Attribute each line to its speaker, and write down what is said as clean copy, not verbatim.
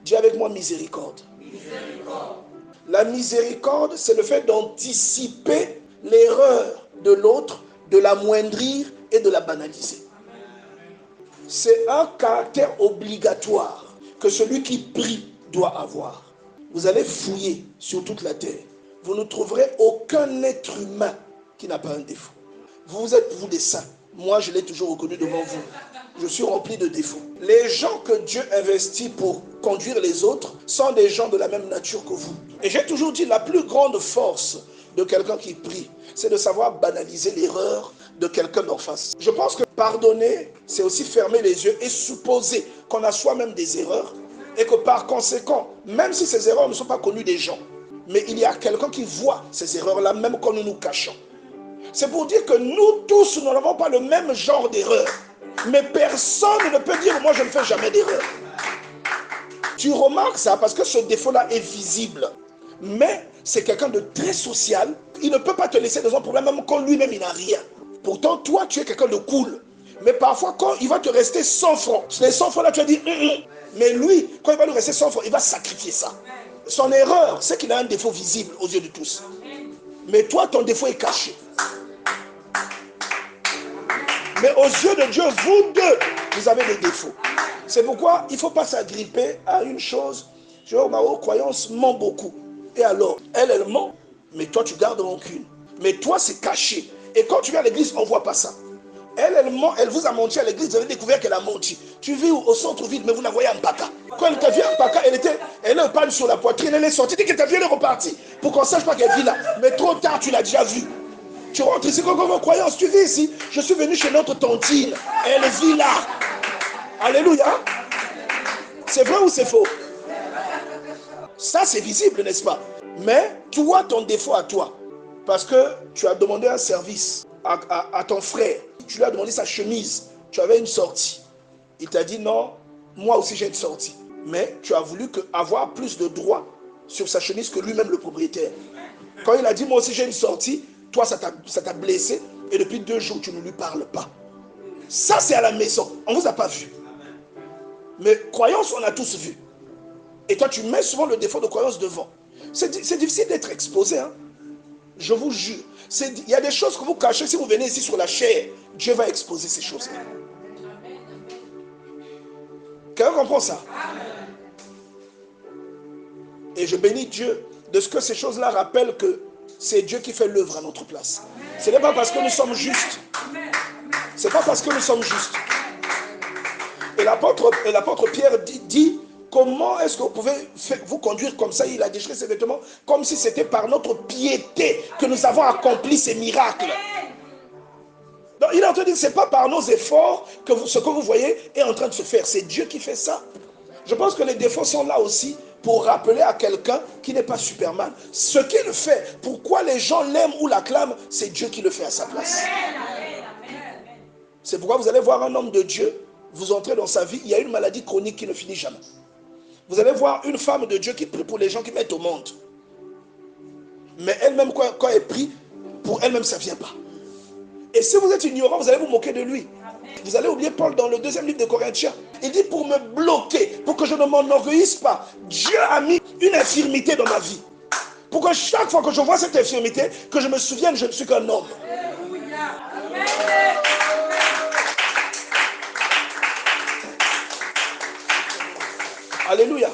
Speaker 1: Dis avec moi miséricorde. La miséricorde, c'est le fait d'anticiper l'erreur de l'autre, de l'amoindrir et de la banaliser. C'est un caractère obligatoire que celui qui prie doit avoir. Vous allez fouiller sur toute la terre. Vous ne trouverez aucun être humain qui n'a pas un défaut. Vous êtes vous des saints. Moi, je l'ai toujours reconnu devant vous. Je suis rempli de défauts. Les gens que Dieu investit pour conduire les autres sont des gens de la même nature que vous. Et j'ai toujours dit, la plus grande force de quelqu'un qui prie, c'est de savoir banaliser l'erreur de quelqu'un d'en face. Je pense que pardonner, c'est aussi fermer les yeux et supposer qu'on a soi-même des erreurs et que par conséquent, même si ces erreurs ne sont pas connues des gens, mais il y a quelqu'un qui voit ces erreurs-là, même quand nous nous cachons. C'est pour dire que nous tous, nous n'avons pas le même genre d'erreur. Mais personne ne peut dire, moi je ne fais jamais d'erreur. Tu remarques ça parce que ce défaut-là est visible. Mais c'est quelqu'un de très social. Il ne peut pas te laisser dans un problème même quand lui-même il n'a rien. Pourtant, toi, tu es quelqu'un de cool. Mais parfois, quand il va te rester 100 francs, les 100 francs là, tu vas dire, mais lui, quand il va lui rester 100 francs, il va sacrifier ça. Son erreur, c'est qu'il a un défaut visible aux yeux de tous. Mais toi, ton défaut est caché. Mais aux yeux de Dieu, vous deux, vous avez des défauts. C'est pourquoi il ne faut pas s'agripper à une chose. Ma croyance ment beaucoup. Et alors, elle ment, mais toi, tu gardes rancune. Mais toi, c'est caché. Et quand tu viens à l'église, on ne voit pas ça. Elle ment, elle vous a menti à l'église, vous avez découvert qu'elle a menti. Tu vis au centre-ville, mais vous la voyez en Mpaka. Quand elle t'a vu en Mpaka, elle a un panne sur la poitrine, elle est sortie, dès qu'elle t'a vu, elle est repartie. Pour qu'on ne sache pas qu'elle vit là. Mais trop tard, tu l'as déjà vue. Tu rentres ici comme en croyance, tu vis ici. Je suis venu chez notre tantine. Elle vit là. Alléluia. C'est vrai ou c'est faux? Ça, c'est visible, n'est-ce pas? Mais toi, ton défaut à toi, parce que tu as demandé un service à ton frère, tu lui as demandé sa chemise, tu avais une sortie. Il t'a dit non, moi aussi j'ai une sortie. Mais tu as voulu avoir plus de droits sur sa chemise que lui-même le propriétaire. Quand il a dit moi aussi j'ai une sortie, toi, ça t'a blessé et depuis 2 jours, tu ne lui parles pas. Ça, c'est à la maison. On ne vous a pas vu. Mais croyance, on a tous vu. Et toi, tu mets souvent le défaut de croyance devant. C'est difficile d'être exposé. Hein? Je vous jure. Il y a des choses que vous cachez. Si vous venez ici sur la chair, Dieu va exposer ces choses-là. Quelqu'un comprend ça? Et je bénis Dieu de ce que ces choses-là rappellent que c'est Dieu qui fait l'œuvre à notre place. Ce n'est pas parce que nous sommes justes. Ce n'est pas parce que nous sommes justes. Et l'apôtre Pierre dit, comment est-ce que vous pouvez vous conduire comme ça? Il a déchiré ses vêtements comme si c'était par notre piété que nous avons accompli ces miracles. Donc, il est en train de dire, ce n'est pas par nos efforts que ce que vous voyez est en train de se faire. C'est Dieu qui fait ça. Je pense que les défauts sont là aussi pour rappeler à quelqu'un qui n'est pas Superman. Ce qu'il fait, pourquoi les gens l'aiment ou l'acclament, c'est Dieu qui le fait à sa place. C'est pourquoi vous allez voir un homme de Dieu, vous entrez dans sa vie, il y a une maladie chronique qui ne finit jamais. Vous allez voir une femme de Dieu qui prie pour les gens qui mettent au monde. Mais elle-même, quand elle prie, pour elle-même, ça ne vient pas. Et si vous êtes ignorant, vous allez vous moquer de lui. Vous allez oublier Paul dans le 2e livre de Corinthiens. Il dit pour me bloquer, pour que je ne m'enorgueillisse pas. Dieu a mis une infirmité dans ma vie. Pour que chaque fois que je vois cette infirmité, que je me souvienne, je ne suis qu'un homme. Alléluia.